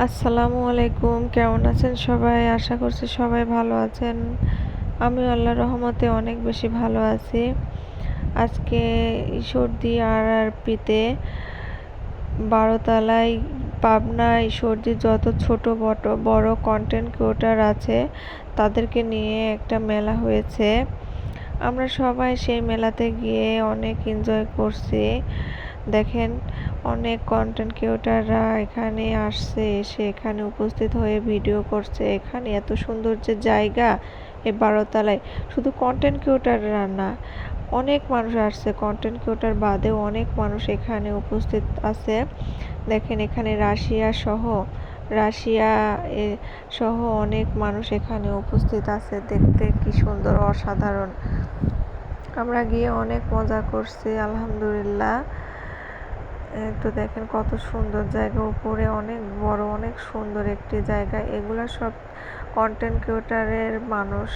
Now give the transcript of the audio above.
আসসালামু আলাইকুম। কেমন আছেন সবাই? আশা করছি সবাই ভালো আছেন। আমিও আল্লাহর রহমতে অনেক বেশি ভালো আছি। আজকে ঈশ্বরদী আরআরপিতে ১২ তলায় পাবনা ঈশ্বরদীর যত ছোট বড় কন্টেন্ট ক্রিয়েটর আছে তাদেরকে নিয়ে একটা মেলা হয়েছে। আমরা সবাই সেই মেলাতে গিয়ে অনেক এনজয় করছি। দেখেন, অনেক কন্টেন্ট ক্রিয়েটররা এখানে আসছে, এসে এখানে উপস্থিত হয়ে ভিডিও করছে। এখানে এত সুন্দর যে জায়গা, এই ১২ তলায় শুধু কন্টেন্ট ক্রিয়েটররা না, অনেক মানুষ আসছে। কন্টেন্ট ক্রিয়েটর বাদেও অনেক মানুষ এখানে উপস্থিত আছে। দেখেন, এখানে রাশিয়া সহ অনেক মানুষ এখানে উপস্থিত আছে। দেখতে কি সুন্দর, অসাধারণ। আমরা গিয়ে অনেক মজা করছি, আলহামদুলিল্লাহ। তো দেখেন কত সুন্দর জায়গা, উপরে অনেক বড়, অনেক সুন্দর একটি জায়গা। এগুলা সব কন্টেন্ট ক্রিয়েটরের মানুষ